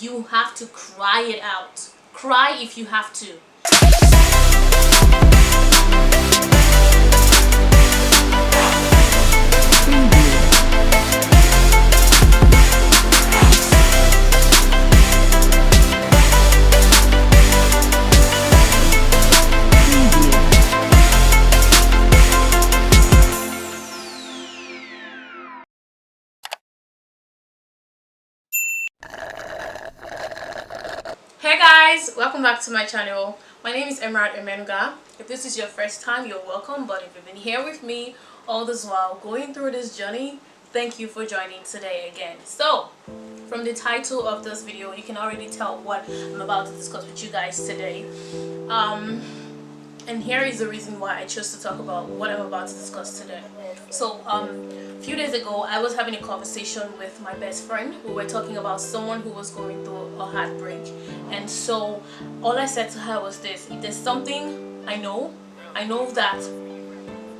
you have to cry it out. Cry if you have to. Hey guys, welcome back to my channel. My name is Emerald Emenuga. If this is your first time, you're welcome, but if you've been here with me all this while going through this journey, thank you for joining today again. So from the title of this video, you can already tell what I'm about to discuss with you guys today. And here is the reason why I chose to talk about what I'm about to discuss today. So a few days ago, I was having a conversation with my best friend. We were talking about someone who was going through a heartbreak, and so all I said to her was this: if there's something I know that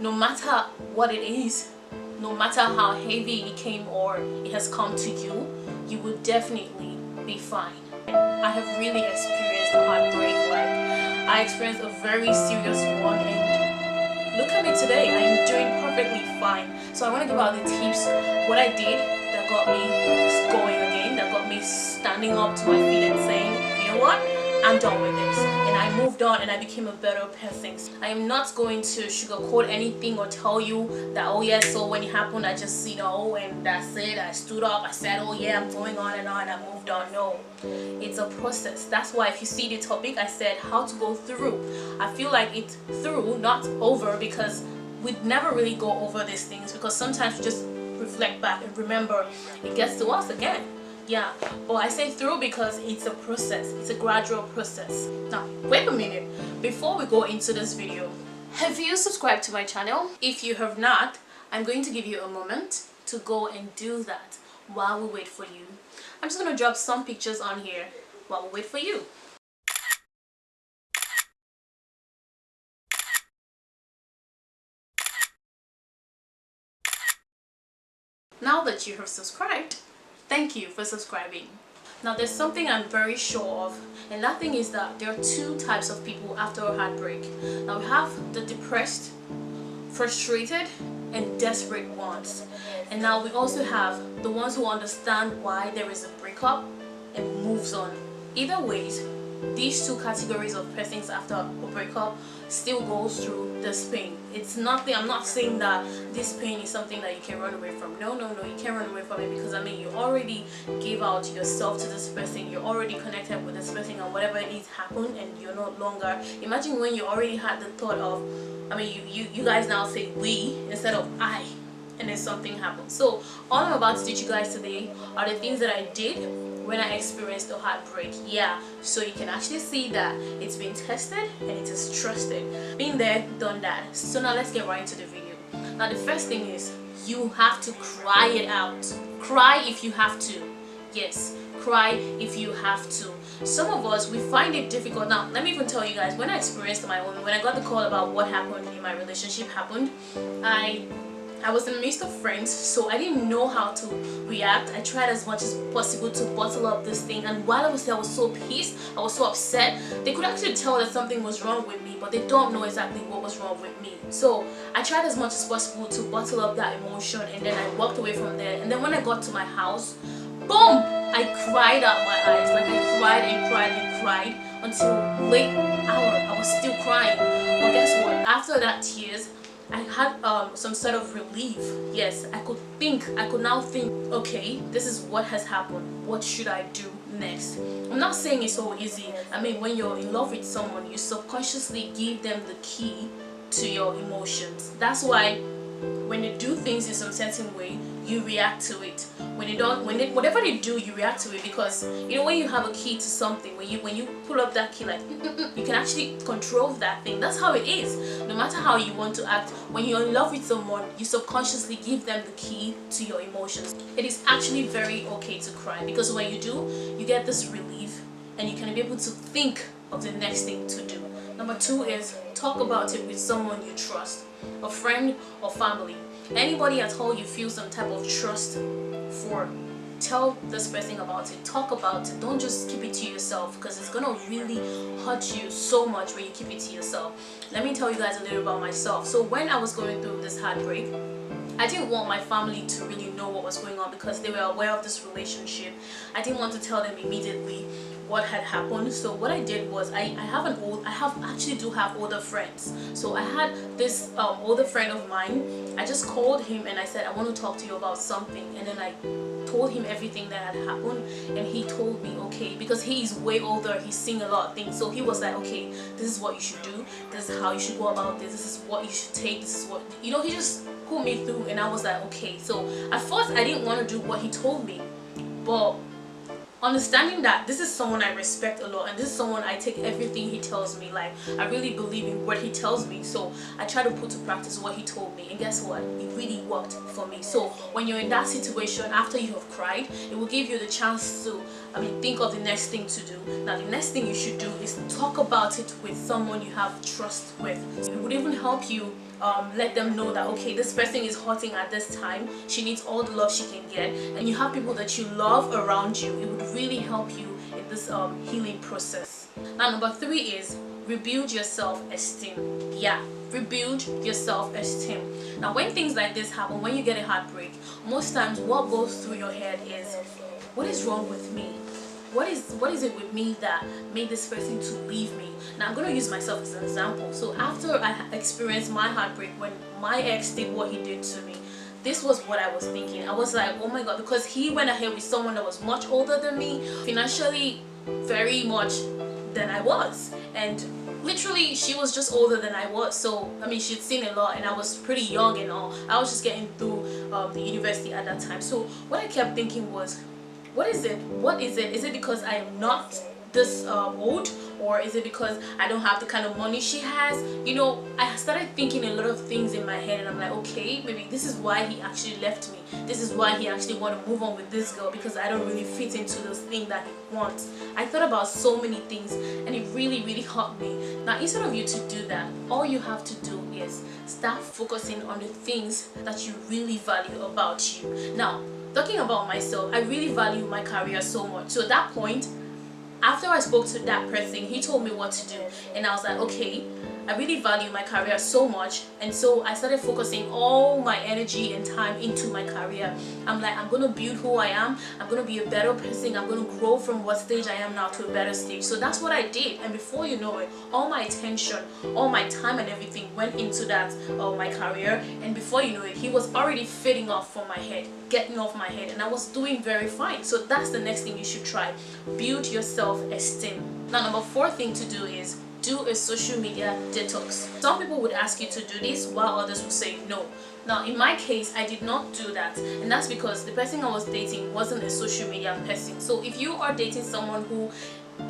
no matter what it is, no matter how heavy it came or it has come to you, you will definitely be fine. I have really experienced a heartbreak. I experienced a very serious one, and look at me today. I'm doing perfectly fine. So I want to give out the tips, what I did that got me going again, that got me standing up to my feet and saying, you know what, I'm done with this. And I moved on and I became a better person. I am not going to sugarcoat anything or tell you that, oh yeah, so when it happened, I just, and that's it. I stood up, I said, oh yeah, I'm going on, I moved on. No, it's a process. That's why if you see the topic, I said how to go through. I feel like it's through, not over, because we'd never really go over these things, because sometimes we just reflect back and remember it gets to us again. Yeah, but I say through because it's a process. It's a gradual process. Now, wait a minute. Before we go into this video, have you subscribed to my channel? If you have not, I'm going to give you a moment to go and do that while we wait for you. I'm just going to drop some pictures on here while we wait for you. Now that you have subscribed, thank you for subscribing. Now there's something I'm very sure of, and that thing is that there are two types of people after a heartbreak. Now we have the depressed, frustrated, and desperate ones. And now we also have the ones who understand why there is a breakup and moves on. Either ways, these two categories of persons after a breakup still goes through this pain. It's nothing, I'm not saying that this pain is something that you can run away from. No, you can't run away from it, because you already gave out yourself to this person, you're already connected with this person, and whatever it is happened, and you're no longer. Imagine when you already had the thought of, you guys now say we instead of I, and then something happens. So all I'm about to teach you guys today are the things that I did when I experienced a heartbreak. Yeah, so you can actually see that it's been tested and it is trusted. Been there, done that. So now let's get right into the video. Now the first thing is, you have to cry it out. Cry if you have to. Yes, cry if you have to. Some of us, we find it difficult. Now let me even tell you guys, when I experienced my own, when I got the call about what happened in my relationship happened, I was in the midst of friends, so I didn't know how to react. I tried as much as possible to bottle up this thing, and while I was there, I was so pissed, I was so upset. They could actually tell that something was wrong with me, but they don't know exactly what was wrong with me. So I tried as much as possible to bottle up that emotion, and then I walked away from there. And then when I got to my house, boom, I cried out my eyes. Like I cried and cried and cried until late hour. I was still crying. But guess what? After that tears, I had some sort of relief. Yes, I could now think, okay, this is what has happened. What should I do next? I'm not saying it's so easy. When you're in love with someone, you subconsciously give them the key to your emotions. That's why when they do things in some certain way, you react to it. Whatever they do, you react to it, because when you have a key to something, when you pull up that key, like you can actually control that thing. That's how it is. No matter how you want to act, when you're in love with someone, you subconsciously give them the key to your emotions. It is actually very okay to cry, because when you do, you get this relief and you can be able to think of the next thing to do. Number 2 is talk about it with someone you trust, a friend or family. Anybody at all you feel some type of trust for, tell this person about it, talk about it. Don't just keep it to yourself, because it's gonna really hurt you so much when you keep it to yourself. Let me tell you guys a little about myself. So when I was going through this heartbreak, I didn't want my family to really know what was going on, because they were aware of this relationship. I didn't want to tell them immediately what had happened. So what I did was, I actually do have older friends. So I had this older friend of mine. I just called him and I said, I want to talk to you about something. And then I told him everything that had happened, and he told me, okay, because he is way older, he's seen a lot of things. So he was like, okay, this is what you should do, this is how you should go about this is what you should take, this is what, you know, he just put me through. And I was like, okay. So at first I didn't want to do what he told me, but understanding that this is someone I respect a lot, and this is someone I take everything he tells me, like I really believe in what he tells me, so I try to put to practice what he told me. And guess what, it really worked for me. So when you're in that situation, after you have cried, it will give you the chance to think of the next thing to do. Now the next thing you should do is talk about it with someone you have trust with. So it would even help you let them know that, okay, this person is hurting at this time, she needs all the love she can get, and you have people that you love around you. It would really help you in this healing process. Now number 3 is rebuild your self-esteem. Yeah, rebuild your self-esteem. Now when things like this happen, when you get a heartbreak, most times what goes through your head is, what is wrong with me? What is it with me that made this person to leave me? Now I'm going to use myself as an example. So after I experienced my heartbreak, when my ex did what he did to me, this was what I was thinking. I was like, oh my god, because he went ahead with someone that was much older than me, financially very much than I was, and literally she was just older than I was. So she'd seen a lot, and I was pretty young and all. I was just getting through the university at that time. So what I kept thinking was, what is it? Is it because I am not this old, or is it because I don't have the kind of money she has? You know, I started thinking a lot of things in my head, and I'm like, okay, maybe this is why he actually left me. This is why he actually want to move on with this girl, because I don't really fit into this thing that he wants. I thought about so many things, and it really hurt me. Now instead of you to do that, all you have to do is start focusing on the things that you really value about you. Now talking about myself, I really value my career so much. So at that point, after I spoke to that person, he told me what to do, and I was like, okay, I really value my career so much. And so I started focusing all my energy and time into my career. I'm like, I'm gonna build who I am, I'm gonna be a better person, I'm gonna grow from what stage I am now to a better stage. So that's what I did, and before you know it, all my attention, all my time and everything went into that, my career. And before you know it, he was already fading off from my head, getting off my head, and I was doing very fine. So that's the next thing you should try. Build your self-esteem. Now number 4 thing to do is do a social media detox. Some people would ask you to do this, while others will say no. Now in my case, I did not do that, and that's because the person I was dating wasn't a social media person. So if you are dating someone who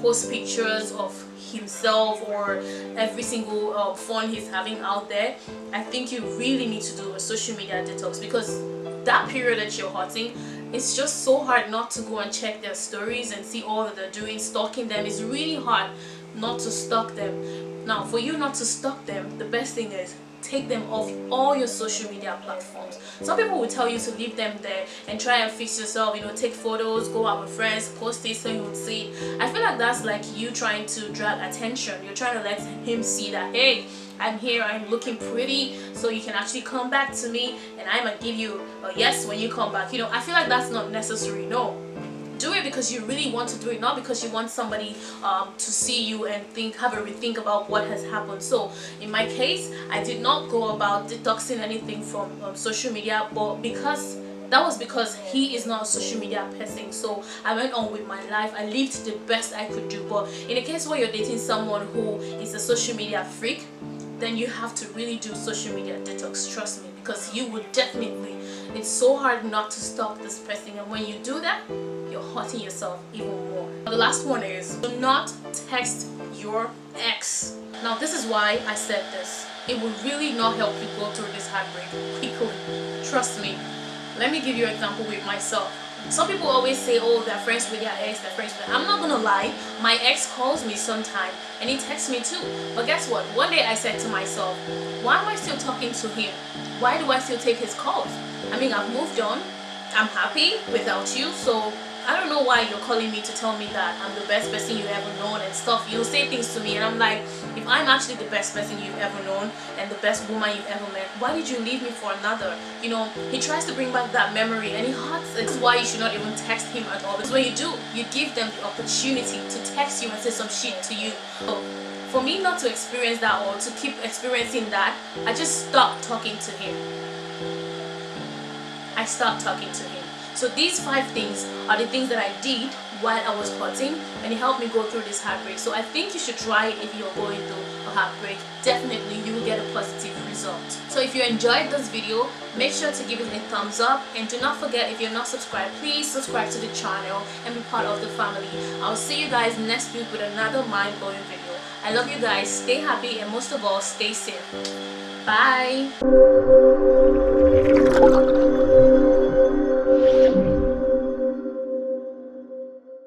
posts pictures of himself or every single fun he's having out there, I think you really need to do a social media detox, because that period that you're hurting, it's just so hard not to go and check their stories and see all that they're doing. Stalking them is really hard not to stalk them. Now for you not to stalk them, the best thing is take them off all your social media platforms. Some people will tell you to leave them there and try and fix yourself, you know, take photos, go out with friends, post it so you would see. I feel like that's like you trying to drag attention. You're trying to let him see that, hey, I'm here, I'm looking pretty, so you can actually come back to me, and I'm gonna give you a yes when you come back. You know, I feel like that's not necessary. No, do it because you really want to do it, not because you want somebody to see you and have a rethink about what has happened. So in my case, I did not go about detoxing anything from social media, but that was because he is not a social media person. So I went on with my life. I lived the best I could do. But in a case where you're dating someone who is a social media freak, then you have to really do social media detox, trust me, because you would definitely, it's so hard not to stalk this person, and when you do that, you're hurting yourself even more. The last one is, do not text your ex. Now this is why I said this. It will really not help you go through this heartbreak quickly, trust me. Let me give you an example with myself. Some people always say, oh, they're friends with their ex, they're friends with them. I'm not gonna lie, my ex calls me sometime and he texts me too. But guess what? One day I said to myself, why am I still talking to him? Why do I still take his calls? I've moved on. I'm happy without you, so I don't know why you're calling me to tell me that I'm the best person you've ever known and stuff. You'll say things to me and I'm like, if I'm actually the best person you've ever known and the best woman you've ever met, why did you leave me for another? You know, he tries to bring back that memory and he hurts it. This is why you should not even text him at all, because when you do, you give them the opportunity to text you and say some shit to you. So for me not to experience that or to keep experiencing that, I just stopped talking to him. I stopped talking to him. So these 5 things are the things that I did while I was hurting, and it helped me go through this heartbreak. So I think you should try it if you're going through a heartbreak. Definitely you will get a positive result. So if you enjoyed this video, make sure to give it a thumbs up, and do not forget, if you're not subscribed, please subscribe to the channel and be part of the family. I'll see you guys next week with another mind-blowing video. I love you guys. Stay happy, and most of all, stay safe. Bye.